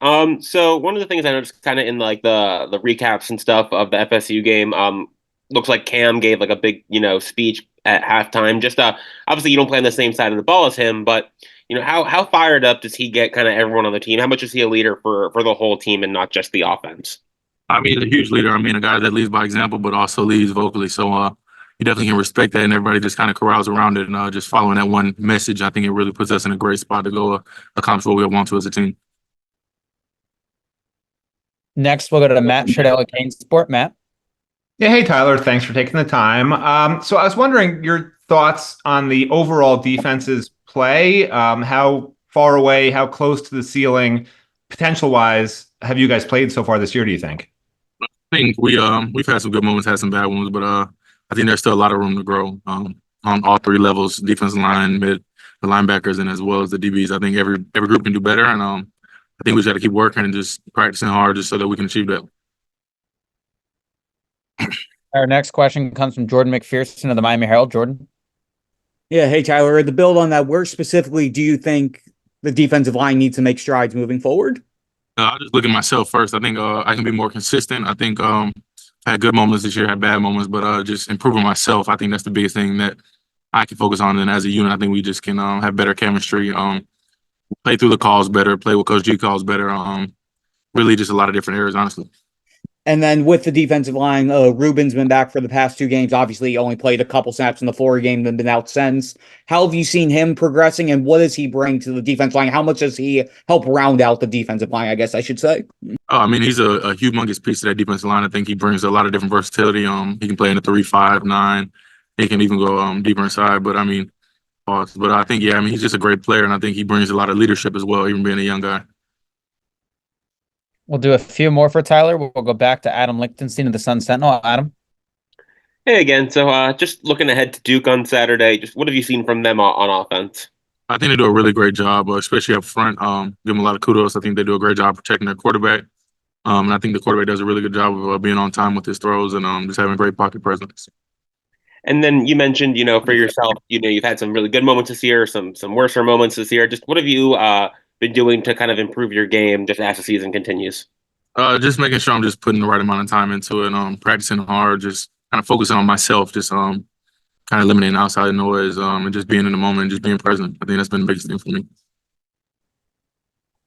So one of the things I noticed kind of in like the recaps and stuff of the FSU game, looks like Cam gave like a big, speech at halftime. Just obviously you don't play on the same side of the ball as him, but how fired up does he get kind of everyone on the team? How much is he a leader for the whole team and not just the offense? I mean, a huge leader. I mean, a guy that leads by example, but also leads vocally. So you definitely can respect that, and everybody just kind of corrals around it and just following that one message. I think it really puts us in a great spot to go accomplish what we want to as a team. Next, we'll go to Matt Shadell at Kane Sport. Matt. Yeah, hey Tyler, thanks for taking the time. So I was wondering your thoughts on the overall defense's play. How far away, how close to the ceiling, potential wise, have you guys played so far this year, do you think? I think we've had some good moments, had some bad ones, but I think there's still a lot of room to grow on all three levels: defensive line, mid, the linebackers, and as well as the DBs. I think every group can do better, and I think we just got to keep working and just practicing hard just so that we can achieve that. Our next question comes from Jordan McPherson of the Miami Herald. Jordan. Yeah, hey Tyler, to build on that, where specifically do you think the defensive line needs to make strides moving forward? I just look at myself first. I think I can be more consistent. I think I had good moments this year, had bad moments, but just improving myself. I think that's the biggest thing that I can focus on. And as a unit, I think we just can have better chemistry, play through the calls better, play with Coach G calls better. Really, just a lot of different areas, honestly. And then with the defensive line, Ruben's been back for the past two games. Obviously, he only played a couple snaps in the Florida game and been out since. How have you seen him progressing, and what does he bring to the defense line? How much does he help round out the defensive line, I guess I should say? I mean, he's a humongous piece of that defensive line. I think he brings a lot of different versatility. He can play in the 3-5-9. He can even go deeper inside. But I mean, but I think, yeah, I mean, he's just a great player, and I think he brings a lot of leadership as well, even being a young guy. We'll do a few more for Tyler. We'll go back to Adam Lichtenstein of the Sun Sentinel. Adam. Hey again. So just looking ahead to Duke on Saturday, just what have you seen from them on offense? I think they do a really great job, especially up front. Give them a lot of kudos. I think they do a great job protecting their quarterback. And I think the quarterback does a really good job of being on time with his throws and just having great pocket presence. And then you mentioned, for yourself, you've had some really good moments this year, some worser moments this year. Just what have you been doing to kind of improve your game just as the season continues? Just making sure I'm just putting the right amount of time into it, practicing hard, just kind of focusing on myself, just kind of eliminating outside noise, and just being in the moment and just being present. I think that's been the biggest thing for me.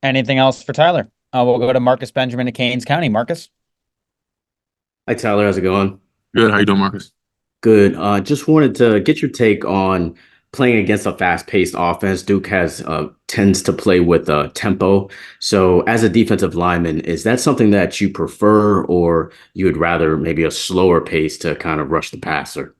Anything else for Tyler? We'll go to Marcus Benjamin of Keynes County. Marcus. Hi, Tyler. How's it going? Good. How you doing, Marcus? Good. Just wanted to get your take on playing against a fast-paced offense. Duke tends to play with tempo. So as a defensive lineman, is that something that you prefer, or you would rather maybe a slower pace to kind of rush the passer?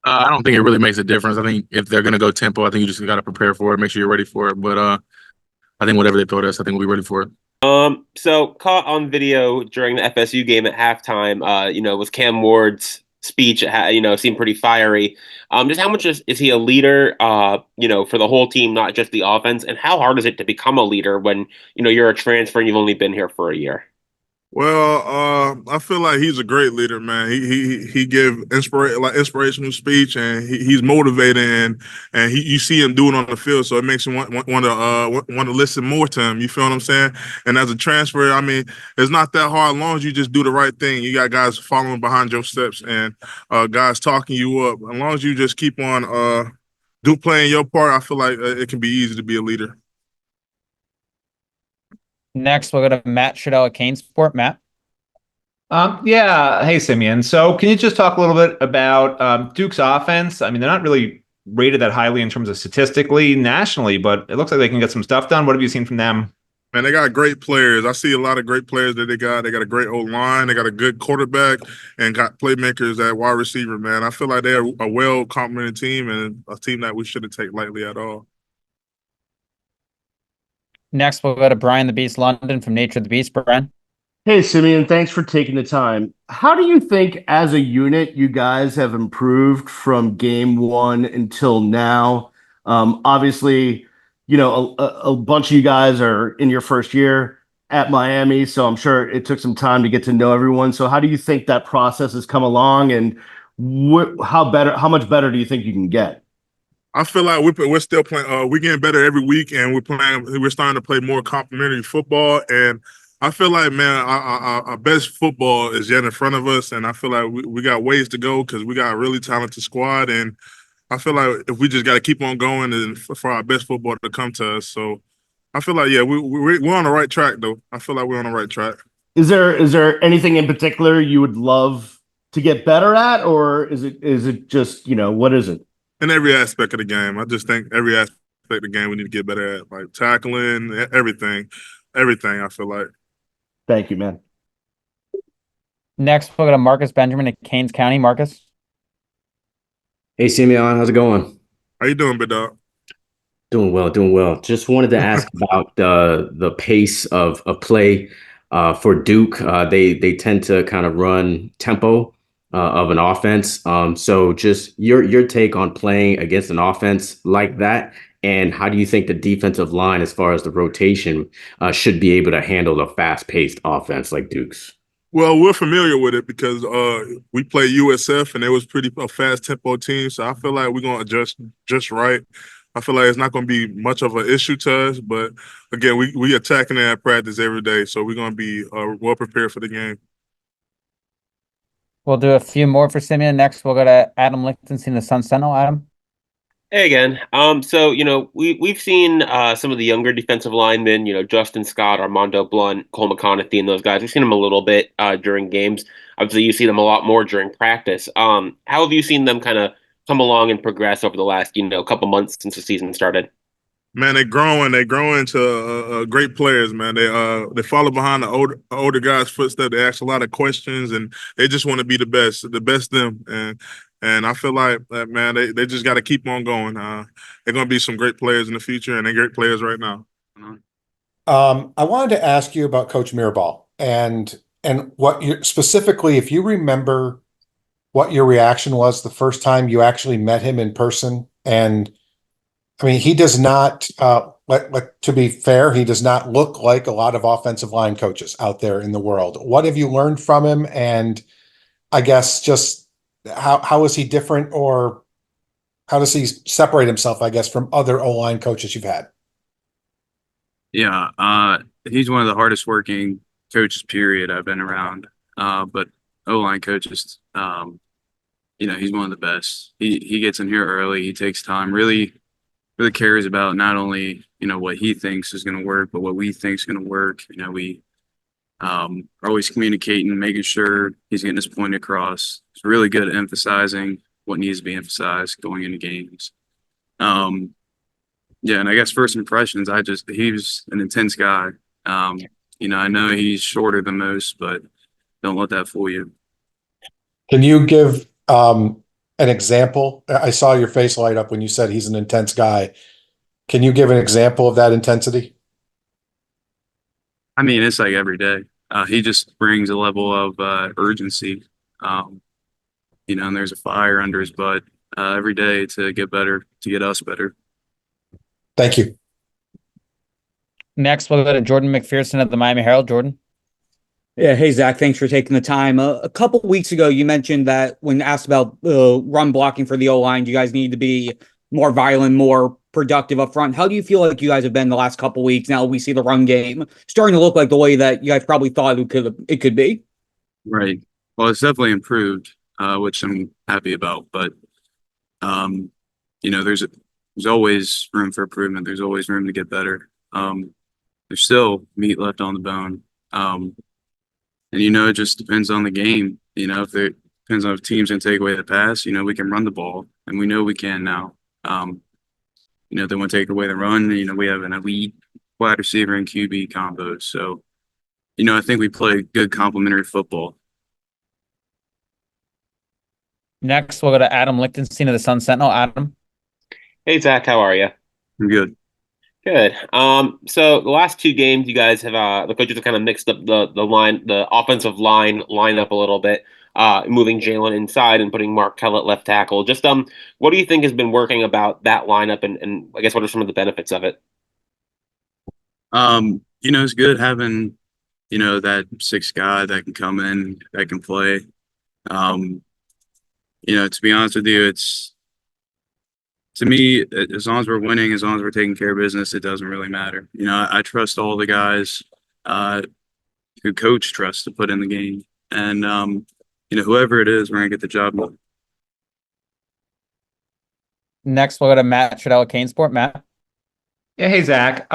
I don't think it really makes a difference. I think if they're going to go tempo, I think you just got to prepare for it, make sure you're ready for it. But I think whatever they throw at us, I think we'll be ready for it. So caught on video during the FSU game at halftime, was Cam Ward's speech, seemed pretty fiery. Just how much is he a leader, for the whole team, not just the offense? And how hard is it to become a leader when, you're a transfer and you've only been here for a year? Well, I feel like he's a great leader, man. He give inspirational speech, and he's motivating, and you see him doing on the field, so it makes you want to listen more to him. You feel what I'm saying? And as a transfer, I mean, it's not that hard as long as you just do the right thing. You got guys following behind your steps, and guys talking you up. As long as you just keep on playing your part, I feel like it can be easy to be a leader. Next, we'll go to Matt Shadell at Kane Sport. Matt. Yeah. Hey, Simeon. So can you just talk a little bit about Duke's offense? I mean, they're not really rated that highly in terms of statistically nationally, but it looks like they can get some stuff done. What have you seen from them? Man, they got great players. I see a lot of great players that they got. They got a great O-line. They got a good quarterback and got playmakers at wide receiver, man. I feel like they're a well-complemented team and a team that we shouldn't take lightly at all. Next, we'll go to Brian the Beast London from Nature of the Beast. Brian. Hey, Simeon, thanks for taking the time. How do you think, as a unit, you guys have improved from game one until now? Obviously, a bunch of you guys are in your first year at Miami, so I'm sure it took some time to get to know everyone. So how do you think that process has come along, and how much better do you think you can get? I feel like we're still playing. We're getting better every week, and we're starting to play more complimentary football. And I feel like, man, our best football is yet in front of us, and I feel like we got ways to go because we got a really talented squad. And I feel like if we just got to keep on going, and for our best football to come to us, so I feel like, yeah, we're on the right track, though. I feel like we're on the right track. Is there anything in particular you would love to get better at, or is it just, what is it? In every aspect of the game, I just think every aspect of the game we need to get better at, like tackling, everything. I feel like. Thank you, man. Next, we'll go to Marcus Benjamin at Canes County. Marcus. Hey, Simeon, how's it going? How you doing, big dog? Doing well, doing well. Just wanted to ask about the pace of play for Duke. They tend to kind of run tempo of an offense. So just your take on playing against an offense like that, and how do you think the defensive line, as far as the rotation, should be able to handle a fast-paced offense like Duke's? Well, we're familiar with it because we play USF and it was pretty a fast tempo team. So I feel like we're gonna adjust just right. I feel like it's not gonna be much of an issue to us, but again, we attacking it at practice every day, so we're gonna be well prepared for the game. We'll do a few more for Simeon. Next, we'll go to Adam Lichtenstein, the Sun Sentinel. Adam. Hey again. So we've seen some of the younger defensive linemen, Justin Scott, Armando Blunt, Cole McConaughey, and those guys. We've seen them a little bit during games. Obviously, you see them a lot more during practice. How have you seen them kind of come along and progress over the last couple months since the season started? Man, they growing. They grow into great players. Man, they follow behind the older guys' footsteps. They ask a lot of questions, and they just want to be the best them. And I feel like that, man. They just got to keep on going. They're going to be some great players in the future, and they're great players right now. I wanted to ask you about Coach Mirabal and what you specifically, if you remember, what your reaction was the first time you actually met him in person. And I mean, he does not, to be fair, he does not look like a lot of offensive line coaches out there in the world. What have you learned from him? And I guess just how is he different, or how does he separate himself, I guess, from other O-line coaches you've had? Yeah, he's one of the hardest working coaches, period, I've been around. But O-line coaches, he's one of the best. He gets in here early. He takes time, really cares about not only, what he thinks is going to work, but what we think is going to work. We are always communicating, making sure he's getting his point across. He's really good at emphasizing what needs to be emphasized going into games. Yeah, and I guess first impressions, he was an intense guy. I know he's shorter than most, but don't let that fool you. Can you give an example? I saw your face light up when you said he's an intense guy. Can you give an example of that intensity? I mean, it's like every day. He just brings a level of urgency, and there's a fire under his butt every day to get better, to get us better. Thank you. Next, we'll go to Jordan McPherson at the Miami Herald. Jordan. Yeah, hey, Zach, thanks for taking the time. A couple weeks ago, you mentioned that when asked about run blocking for the O-line, you guys need to be more violent, more productive up front. How do you feel like you guys have been the last couple weeks? Now we see the run game starting to look like the way that you guys probably thought it could be. Right. Well, it's definitely improved, which I'm happy about. But, there's always room for improvement. There's always room to get better. There's still meat left on the bone. And, it just depends on the game. If it depends on if teams can take away the pass, we can run the ball, and we know we can now. They want to take away the run. We have an elite wide receiver and QB combo. So, I think we play good complementary football. Next, we'll go to Adam Lichtenstein of the Sun Sentinel. Adam. Hey Zach, how are you? I'm good. Good. So the last two games, you guys have the coaches have kind of mixed up the offensive lineup a little bit, moving Jalen inside and putting Mark Kellett left tackle. Just what do you think has been working about that lineup, and I guess what are some of the benefits of it? It's good having that sixth guy that can come in, that can play. To be honest with you, to me, as long as we're winning, as long as we're taking care of business, it doesn't really matter. I trust all the guys who coach trusts to put in the game. And, whoever it is, we're going to get the job done. Next, we'll go to Matt Trudell at Canesport. Matt. Yeah, hey Zach.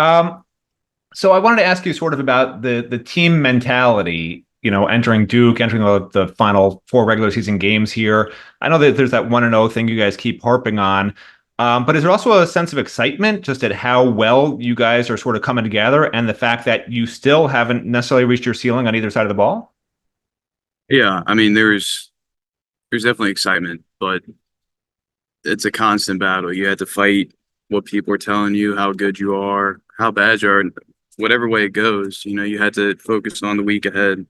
So I wanted to ask you sort of about the team mentality, entering Duke, entering the final 4 regular season games here. I know that there's that 1-0 thing you guys keep harping on. But is there also a sense of excitement just at how well you guys are sort of coming together and the fact that you still haven't necessarily reached your ceiling on either side of the ball? Yeah, I mean, there's definitely excitement, but it's a constant battle. You have to fight what people are telling you, how good you are, how bad you are, whatever way it goes. You had to focus on the week ahead.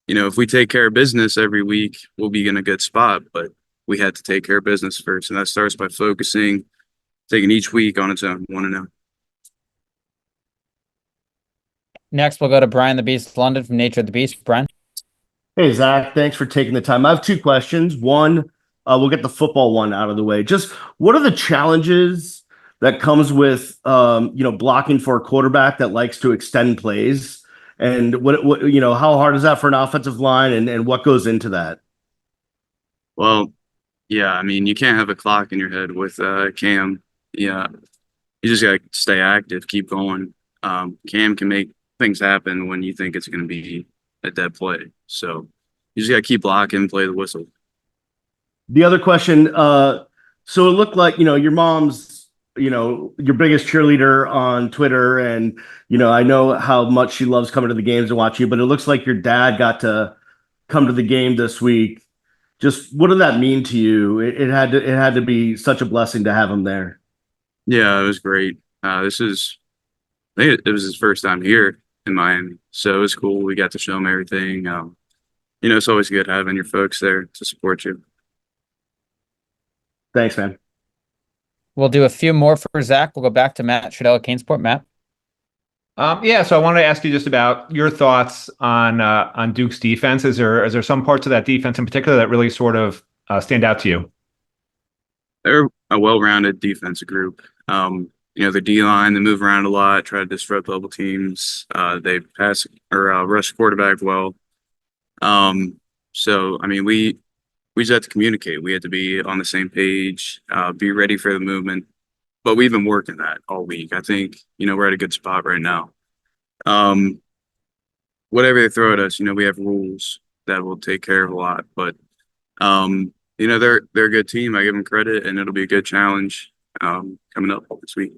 If we take care of business every week, we'll be in a good spot, but we had to take care of business first. And that starts by focusing, taking each week on its own, 1-0. Next, we'll go to Brian the Beast London from Nature of the Beast. Brian. Hey, Zach, thanks for taking the time. I have 2 questions. One, we'll get the football one out of the way. Just what are the challenges that comes with, blocking for a quarterback that likes to extend plays? And how hard is that for an offensive line and what goes into that? Well, yeah, I mean, you can't have a clock in your head with Cam. Yeah, you just got to stay active, keep going. Cam can make things happen when you think it's going to be a dead play. So you just got to keep blocking, play the whistle. The other question, so it looked like, your mom's, your biggest cheerleader on Twitter. And, I know how much she loves coming to the games and watch you, but it looks like your dad got to come to the game this week. Just what did that mean to you? It had to be such a blessing to have him there. Yeah, it was great. I think it was his first time here in Miami. So it was cool. We got to show him everything. It's always good having your folks there to support you. Thanks, man. We'll do a few more for Zach. We'll go back to Matt Trudell at Canesport. Matt. So I wanted to ask you just about your thoughts on Duke's defense. Is there some parts of that defense in particular that really sort of stand out to you? They're a well-rounded defensive group. The D-line, they move around a lot, try to disrupt double teams. They pass or rush quarterback well. So, I mean, we just have to communicate. We have to be on the same page, be ready for the movement. But we've been working that all week. I think, we're at a good spot right now. Whatever they throw at us, we have rules that will take care of a lot. But, they're a good team. I give them credit, and it'll be a good challenge coming up this week.